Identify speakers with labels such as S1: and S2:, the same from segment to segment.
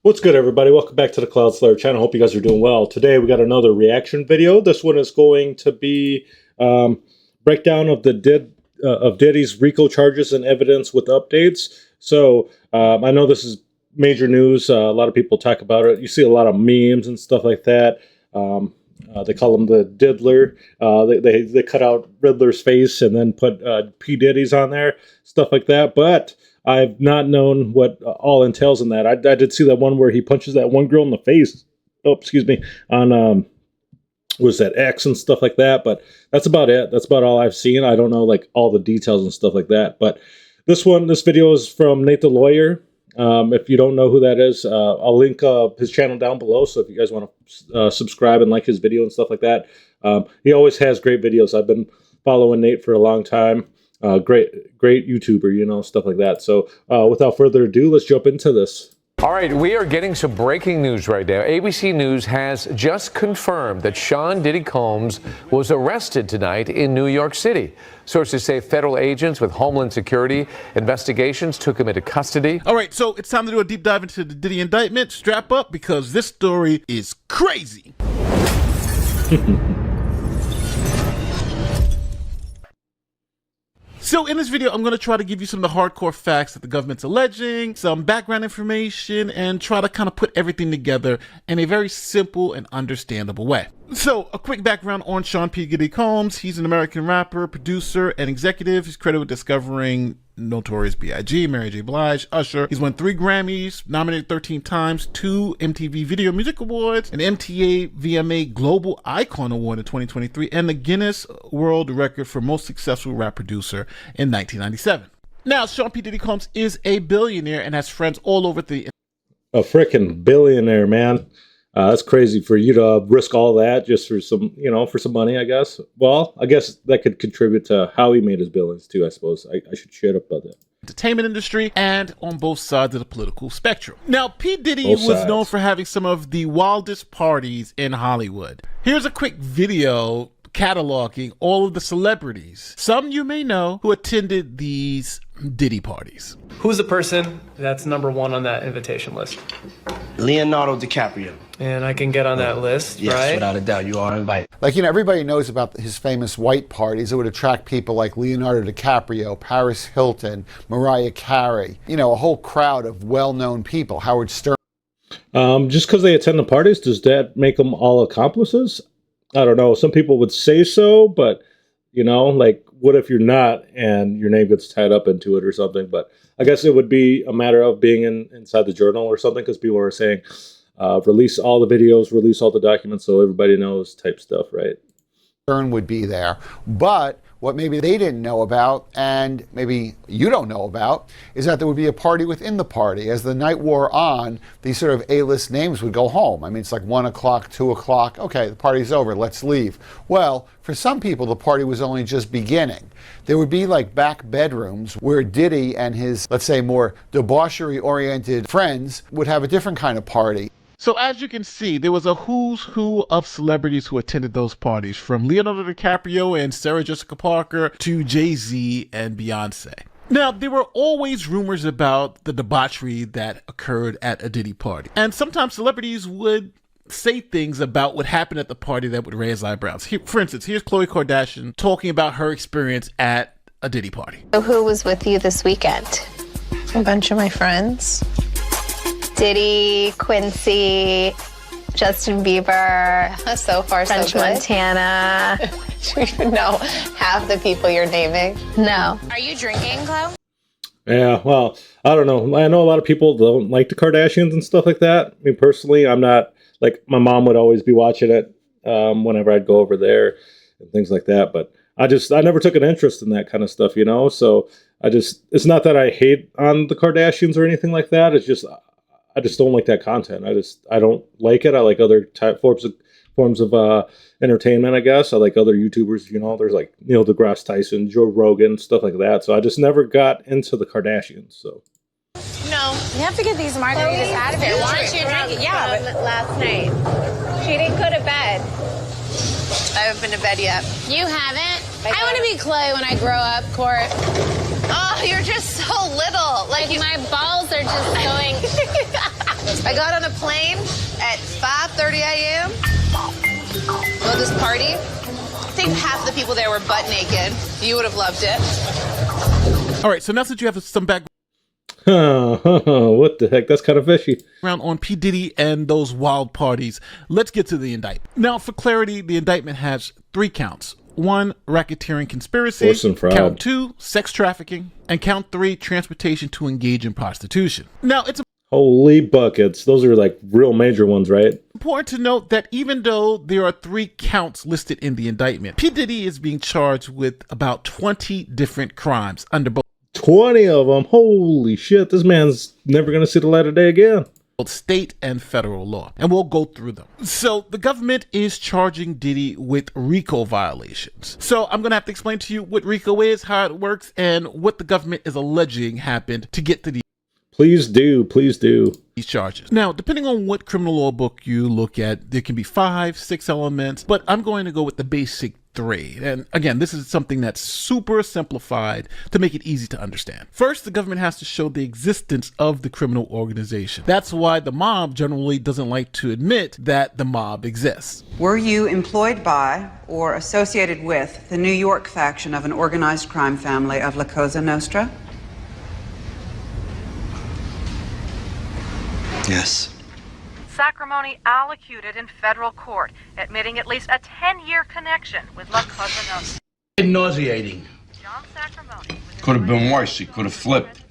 S1: What's good, everybody? Welcome back to the Cloud Slayer channel. Hope you guys are doing well. Today we got another reaction video. This one is going to be breakdown of Diddy's RICO charges and evidence with updates. So I know this is major news. A lot of people talk about it. You see a lot of memes and stuff like that. They call him the Diddler. They cut out Riddler's face and then put P. Diddy's on there, stuff like that. But I've not known what all entails in that. I did see that one where he punches that one girl in the face. Oh, excuse me. On was that X and stuff like that. But that's about it. That's about all I've seen. I don't know like all the details and stuff like that. But this video is from Nate the Lawyer. If you don't know who that is, I'll link his channel down below. So if you guys want to subscribe and like his video and stuff like that, he always has great videos. I've been following Nate for a long time. Great YouTuber, you know, stuff like that. So without further ado, let's jump into this.
S2: All right, we are getting some breaking news right now. ABC News has just confirmed that Sean Diddy Combs was arrested tonight in New York City. Sources say federal agents with Homeland Security investigations took him into custody.
S3: All right, so it's time to do a deep dive into the Diddy indictment. Strap up because this story is crazy. So in this video, I'm going to try to give you some of the hardcore facts that the government's alleging, some background information, and try to kind of put everything together in a very simple and understandable way. So a quick background on Sean P. Diddy Combs. He's an American rapper, producer, and executive. He's credited with discovering Notorious B.I.G., Mary J. Blige, Usher. He's won 3 Grammys, nominated 13 times, 2 MTV Video Music Awards, an MTA VMA Global Icon Award in 2023, and the Guinness World Record for most successful rap producer in 1997. Now, Sean P. Diddy Combs is a billionaire and has friends all over the...
S1: A freaking billionaire, man. That's crazy for you to risk all that just for some, you know, for some money, I guess. Well, I guess that could contribute to how he made his billions too, I suppose. I should shut up about that.
S3: Entertainment industry and on both sides of the political spectrum. Now, P. Diddy was known for having some of the wildest parties in Hollywood. Here's a quick video cataloging all of the celebrities, some you may know, who attended these Diddy parties.
S4: Who's the person that's #1 on that invitation list?
S5: Leonardo DiCaprio.
S4: And I can get on that list,
S5: yes,
S4: right?
S5: Without a doubt, you are invited.
S6: Like, you know, everybody knows about his famous white parties. It would attract people like Leonardo DiCaprio, Paris Hilton, Mariah Carey, you know, a whole crowd of well-known people, Howard Stern.
S1: Just because they attend the parties, does that make them all accomplices? I don't know. Some people would say so, but, you know, like, what if you're not and your name gets tied up into it or something? But I guess it would be a matter of being inside the journal or something, because people are saying, release all the videos, release all the documents so everybody knows type stuff, right?
S6: Stern would be there. But what maybe they didn't know about, and maybe you don't know about, is that there would be a party within the party. As the night wore on, these sort of A-list names would go home. I mean, it's like 1 o'clock, 2 o'clock. Okay, the party's over, let's leave. Well, for some people, the party was only just beginning. There would be like back bedrooms where Diddy and his, let's say, more debauchery-oriented friends would have a different kind of party.
S3: So as you can see, there was a who's who of celebrities who attended those parties, from Leonardo DiCaprio and Sarah Jessica Parker to Jay-Z and Beyonce. Now, there were always rumors about the debauchery that occurred at a Diddy party. And sometimes celebrities would say things about what happened at the party that would raise eyebrows. For instance, here's Khloe Kardashian talking about her experience at a Diddy party.
S7: So who was with you this weekend?
S8: A bunch of my friends.
S7: Diddy, Quincy, Justin Bieber,
S8: So far,
S7: French
S8: so good.
S7: Montana.
S8: Do you even know half the people you're naming?
S7: No.
S8: Are you drinking, Chloe?
S1: Yeah, well, I don't know. I know a lot of people don't like the Kardashians and stuff like that. I mean, personally, I'm not, like, my mom would always be watching it whenever I'd go over there and things like that. But I never took an interest in that kind of stuff, you know? So it's not that I hate on the Kardashians or anything like that. It's just, I just don't like that content. I don't like it. I like other forms of entertainment, I guess. I like other YouTubers, you know. There's like Neil deGrasse Tyson, Joe Rogan, stuff like that. So I just never got into the Kardashians. So
S8: No. You have to get these margaritas out of here. Why aren't you drinking? Yeah, but
S7: Last night. She didn't go to bed.
S8: I haven't been to bed yet.
S7: You haven't?
S8: I want to be Chloe when I grow up, Court. Oh, you're just so little.
S7: Like, my balls are just going... I got on a plane at 5:30 a.m. Well, this party, I think half the people there were butt naked. You would have loved it.
S3: All right, so now that you have some background
S1: What the heck? That's kind of fishy.
S3: on P. Diddy and those wild parties, let's get to the indictment. Now, for clarity, the indictment has 3 counts. 1, racketeering conspiracy.
S1: Force and fraud.
S3: Count 2, sex trafficking. And count 3, transportation to engage in prostitution. Now, it's
S1: Holy buckets. Those are like real major ones, right?
S3: important to note that even though there are 3 counts listed in the indictment, P. Diddy is being charged with about 20 different crimes under both
S1: 20 of them. Holy shit. This man's never going to see the light of day again.
S3: state and federal law, and we'll go through them. So the government is charging Diddy with RICO violations. So I'm gonna have to explain to you what RICO is, how it works, and what the government is alleging happened to get to
S1: Please do. Please do.
S3: these charges. Now, depending on what criminal law book you look at, there can be 5, 6 elements, but I'm going to go with the basic 3. And again, this is something that's super simplified to make it easy to understand. First, the government has to show the existence of the criminal organization. That's why the mob generally doesn't like to admit that the mob exists.
S9: Were you employed by or associated with the New York faction of an organized crime family of La Cosa Nostra?
S5: Yes.
S10: Sacrimony allocuted in federal court, admitting at least a 10-year connection with La Cosa Nostra.
S5: Nauseating.
S10: John Sacrimony.
S5: Could have been worse. He could have flipped.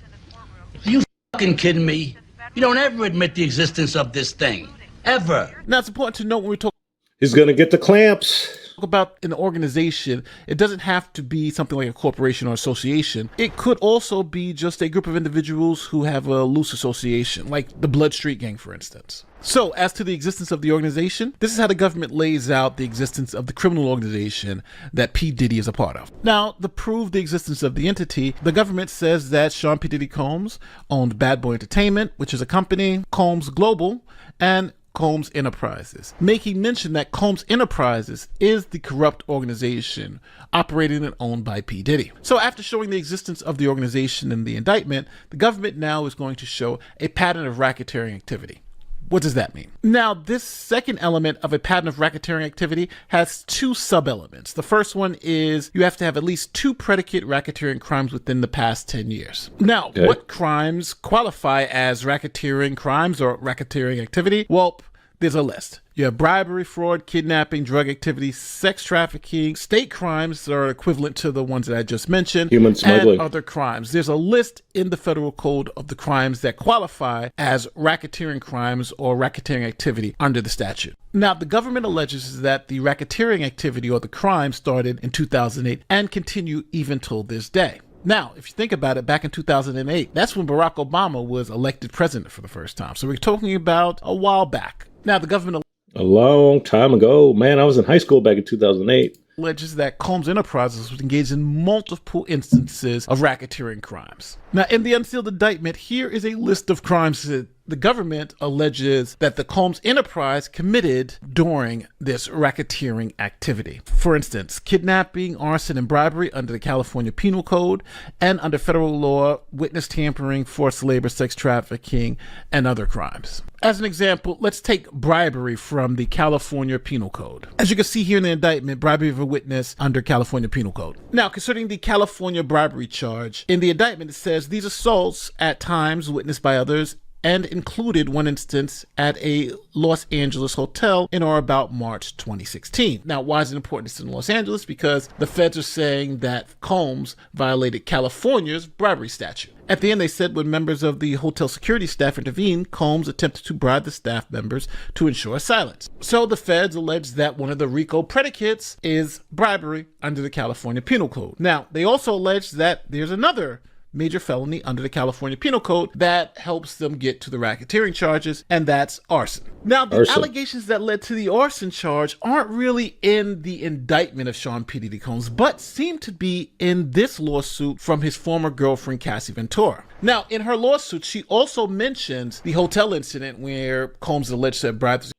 S5: Are you fucking kidding me? You don't ever admit the existence of this thing. Ever.
S3: Now, it's important to note when we talk
S1: He's going to get the clamps.
S3: about an organization, it doesn't have to be something like a corporation or association. It could also be just a group of individuals who have a loose association, like the Blood Street Gang, for instance. So, as to the existence of the organization, this is how the government lays out the existence of the criminal organization that P. Diddy is a part of. Now, to prove the existence of the entity, the government says that Sean P. Diddy Combs owned Bad Boy Entertainment, which is a company, Combs Global, and Combs Enterprises, making mention that Combs Enterprises is the corrupt organization operated and owned by P. Diddy. So after showing the existence of the organization in the indictment, the government now is going to show a pattern of racketeering activity. What does that mean? Now, this second element of a pattern of racketeering activity has 2 sub-elements. The first one is you have to have at least 2 predicate racketeering crimes within the past 10 years. Now, what crimes qualify as racketeering crimes or racketeering activity? Well, there's a list. You have bribery, fraud, kidnapping, drug activity, sex trafficking, state crimes that are equivalent to the ones that I just mentioned,
S1: Human smuggling,
S3: and other crimes. There's a list in the federal code of the crimes that qualify as racketeering crimes or racketeering activity under the statute. Now, the government alleges that the racketeering activity or the crime started in 2008 and continue even till this day. Now, if you think about it, back in 2008, that's when Barack Obama was elected president for the first time. So we're talking about a while back. Now, the government
S1: a long time ago. Man, I was in high school back in 2008.
S3: Alleges that Combs Enterprises was engaged in multiple instances of racketeering crimes. Now, in the unsealed indictment, here is a list of crimes that the government alleges that the Combs Enterprise committed during this racketeering activity. For instance, kidnapping, arson, and bribery under the California Penal Code, and under federal law, witness tampering, forced labor, sex trafficking, and other crimes. As an example, let's take bribery from the California Penal Code. As you can see here in the indictment, bribery of a witness under California Penal Code. Now, concerning the California bribery charge, in the indictment it says these assaults at times witnessed by others and included one instance at a Los Angeles hotel in or about March 2016. Now, why is it important it's in Los Angeles? Because the feds are saying that Combs violated California's bribery statute. At the end, they said when members of the hotel security staff intervened, Combs attempted to bribe the staff members to ensure silence. So the feds allege that one of the RICO predicates is bribery under the California Penal Code. Now, they also allege that there's another major felony under the California Penal Code that helps them get to the racketeering charges, and that's arson. Now, the allegations that led to the arson charge aren't really in the indictment of Sean P. Diddy Combs, but seem to be in this lawsuit from his former girlfriend, Cassie Ventura. Now, in her lawsuit, she also mentions the hotel incident where Combs alleged to have bribed.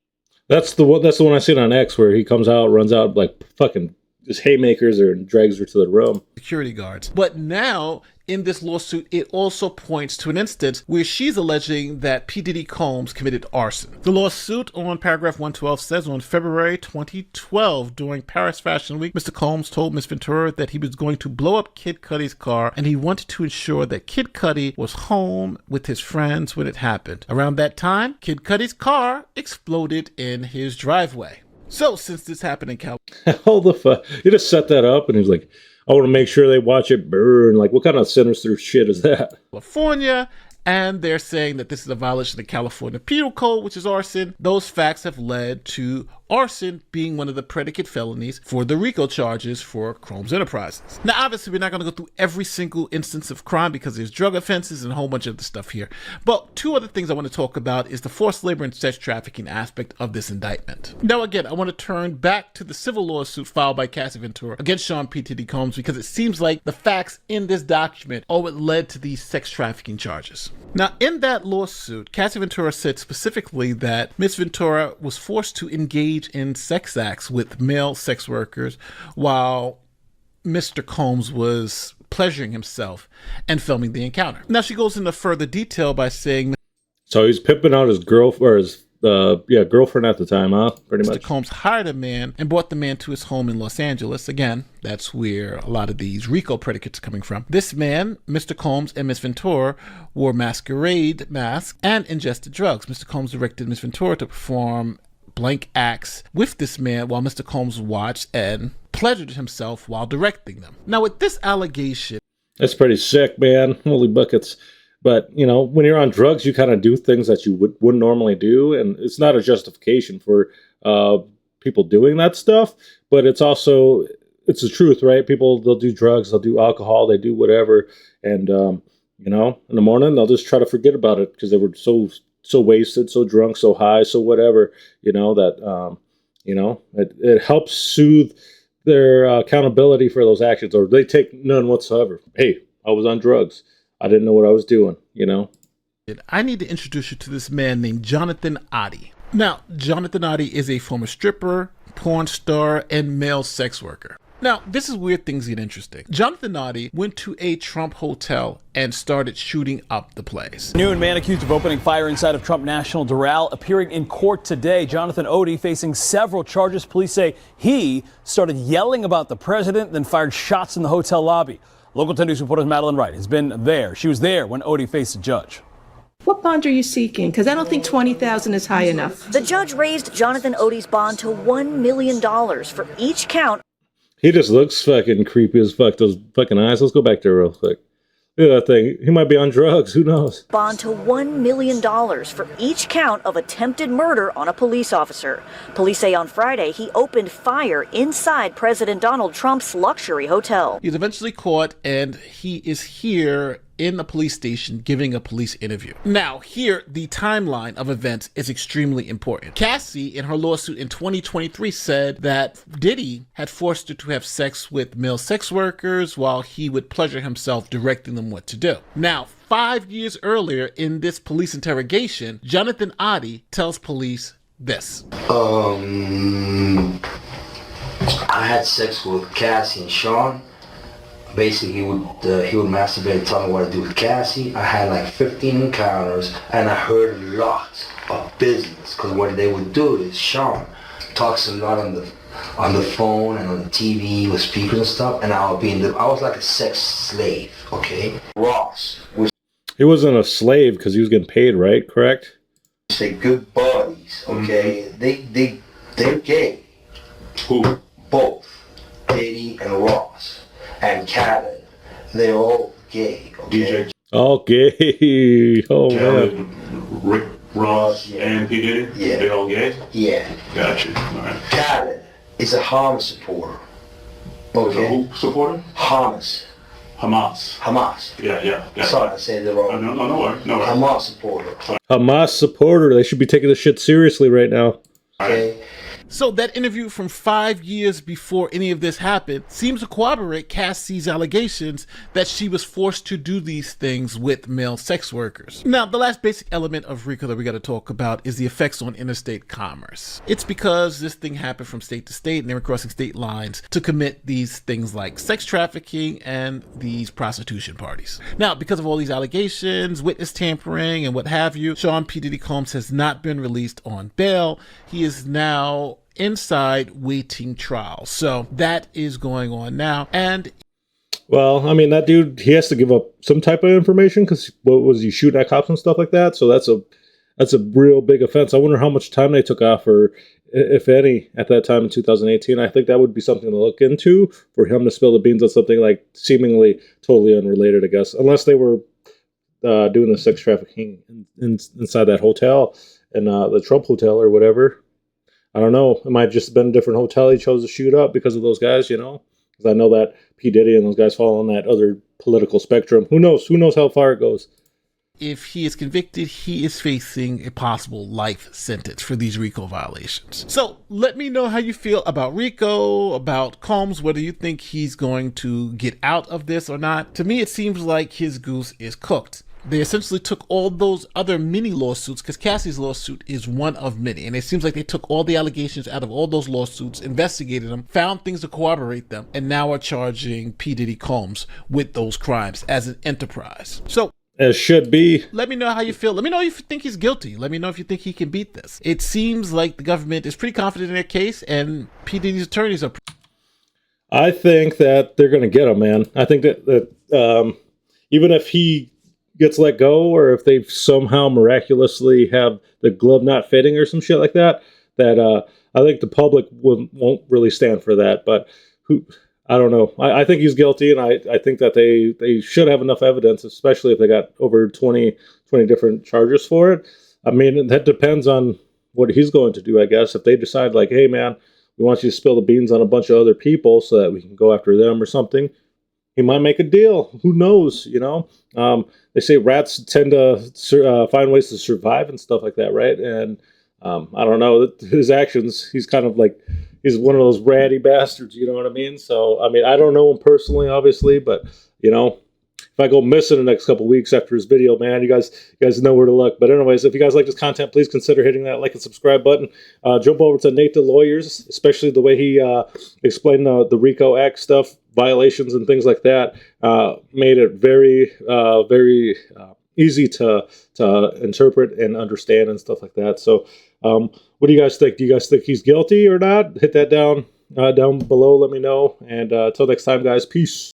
S1: That's the one I seen on X where he comes out, runs out like fucking just haymakers her and drags her to the room.
S3: Security guards. But now, in this lawsuit, it also points to an instance where she's alleging that P. Diddy Combs committed arson. The lawsuit on paragraph 112 says on February 2012, during Paris Fashion Week, Mr. Combs told Ms. Ventura that he was going to blow up Kid Cudi's car, and he wanted to ensure that Kid Cudi was home with his friends when it happened. Around that time, Kid Cudi's car exploded in his driveway. So, since this happened in California...
S1: How the fuck? He just set that up, and he's like, I want to make sure they watch it burn. Like, what kind of sinister shit is that?
S3: California, and they're saying that this is a violation of the California Penal Code, which is arson. Those facts have led to arson being one of the predicate felonies for the RICO charges for Combs Enterprises. Now, obviously, we're not going to go through every single instance of crime because there's drug offenses and a whole bunch of other stuff here. But two other things I want to talk about is the forced labor and sex trafficking aspect of this indictment. Now, again, I want to turn back to the civil lawsuit filed by Cassie Ventura against Sean P. Diddy Combs because it seems like the facts in this document are what led to these sex trafficking charges. Now, in that lawsuit, Cassie Ventura said specifically that Ms. Ventura was forced to engage in sex acts with male sex workers while Mr. Combs was pleasuring himself and filming the encounter. Now, she goes into further detail by saying...
S1: So he's pimping out his girlfriend, or his girlfriend at the time, huh? Pretty much.
S3: Mr. Combs hired a man and brought the man to his home in Los Angeles. Again, that's where a lot of these RICO predicates are coming from. This man, Mr. Combs, and Ms. Ventura wore masquerade masks and ingested drugs. Mr. Combs directed Ms. Ventura to perform blank acts with this man while Mr. Combs watched and pleasured himself while directing them. Now, with this allegation...
S1: That's pretty sick, man. Holy buckets. But, you know, when you're on drugs, you kind of do things that you wouldn't normally do. And it's not a justification for people doing that stuff. But it's also, it's the truth, right? People, they'll do drugs, they'll do alcohol, they do whatever. And, you know, in the morning, they'll just try to forget about it because they were so wasted, so drunk, so high, so whatever, you know, that, you know, it helps soothe their accountability for those actions, or they take none whatsoever. Hey, I was on drugs. I didn't know what I was doing, you know.
S3: I need to introduce you to this man named Jonathan Oddie. Now, Jonathan Oddie is a former stripper, porn star, and male sex worker. Now, this is where things get interesting. Jonathan Oddie went to a Trump hotel and started shooting up the place.
S11: New man accused of opening fire inside of Trump National Doral appearing in court today. Jonathan Oddie facing several charges. Police say he started yelling about the president, then fired shots in the hotel lobby. Local 10 News reporter Madeline Wright has been there. She was there when Oddie faced the judge.
S12: What bond are you seeking? Because I don't think $20,000 is high enough.
S13: The judge raised Jonathan Oddie's bond to $1 million for each count.
S1: He just looks fucking creepy as fuck. Those fucking eyes. Let's go back there real quick. Look at that thing. He might be on drugs. Who knows?
S13: Bond to $1 million for each count of attempted murder on a police officer. Police say on Friday he opened fire inside President Donald Trump's luxury hotel.
S3: He's eventually caught, and he is here in the police station giving a police interview. Now, here, the timeline of events is extremely important. Cassie, in her lawsuit in 2023, said that Diddy had forced her to have sex with male sex workers while he would pleasure himself directing them what to do. Now, 5 years earlier in this police interrogation, Jonathan Oddie tells police this.
S14: I had sex with Cassie and Sean. Basically, he would masturbate and tell me what to do with Cassie. I had like 15 encounters, and I heard a lot of business. Because what they would do is Sean talks a lot on the phone and on the TV with speakers and stuff, and I was like a sex slave. Okay, Ross was.
S1: He wasn't a slave because he was getting paid, right? Correct.
S14: Say good buddies. Okay, they're gay. Who? Both, Diddy and Ross. And Khaled, they're all gay. Okay?
S1: All gay. Oh man.
S15: Rick Ross and P. Diddy?
S14: Yeah.
S15: They're all gay?
S14: Yeah.
S15: Gotcha. All right.
S14: Khaled is a Hamas supporter. Okay.
S15: Who supporter?
S14: Hamas.
S15: Yeah. Gotcha.
S14: Sorry, I said it wrong.
S15: No worries.
S14: Hamas supporter.
S1: Hamas supporter. They should be taking this shit seriously right now.
S14: Okay.
S3: So that interview from 5 years before any of this happened seems to corroborate Cassie's allegations that she was forced to do these things with male sex workers. Now, the last basic element of RICO that we got to talk about is the effects on interstate commerce. It's because this thing happened from state to state and they were crossing state lines to commit these things like sex trafficking and these prostitution parties. Now, because of all these allegations, witness tampering and what have you, Sean P. Diddy Combs has not been released on bail. He is now inside waiting trial. So that is going on now. And
S1: well, I mean, that dude, he has to give up some type of information because what was he shooting at cops and stuff like that? So that's a real big offense. I wonder how much time they took off, or if any, at that time in 2018. I think that would be something to look into for him to spill the beans on something like seemingly totally unrelated, I guess, unless they were doing the sex trafficking inside that hotel and the Trump hotel or whatever. I don't know. It might have just been a different hotel he chose to shoot up because of those guys, you know? Because I know that P. Diddy and those guys fall on that other political spectrum. Who knows? Who knows how far it goes?
S3: If he is convicted, he is facing a possible life sentence for these RICO violations. So let me know how you feel about RICO, about Combs, whether you think he's going to get out of this or not. To me, it seems like his goose is cooked. They essentially took all those other mini lawsuits, because Cassie's lawsuit is one of many, and it seems like they took all the allegations out of all those lawsuits, investigated them, found things to corroborate them, and now are charging P. Diddy Combs with those crimes as an enterprise. So,
S1: as should be.
S3: Let me know how you feel. Let me know if you think he's guilty. Let me know if you think he can beat this. It seems like the government is pretty confident in their case, and P. Diddy's attorneys are.
S1: I think that they're going to get him, man. I think that even if he gets let go, or if they somehow miraculously have the glove not fitting or some shit like that, I think the public won't really stand for that. But I don't know. I think he's guilty, and I think that they should have enough evidence, especially if they got over 20 different charges for it. I mean, that depends on what he's going to do, I guess. If they decide, like, hey, man, we want you to spill the beans on a bunch of other people so that we can go after them or something, he might make a deal. Who knows, you know? They say rats tend to find ways to survive and stuff like that, right? And I don't know. His actions, he's kind of like, he's one of those ratty bastards, you know what I mean? So, I mean, I don't know him personally, obviously, but, you know, if I go missing the next couple weeks after his video, man, you guys know where to look. But anyways, if you guys like this content, please consider hitting that like and subscribe button. Jump over to Nate the Lawyers, especially the way he explained the RICO Act stuff, violations and things like that. Made it very, very easy to interpret and understand and stuff like that. So what do you guys think? Do you guys think he's guilty or not? Hit that down below. Let me know. And until next time, guys, peace.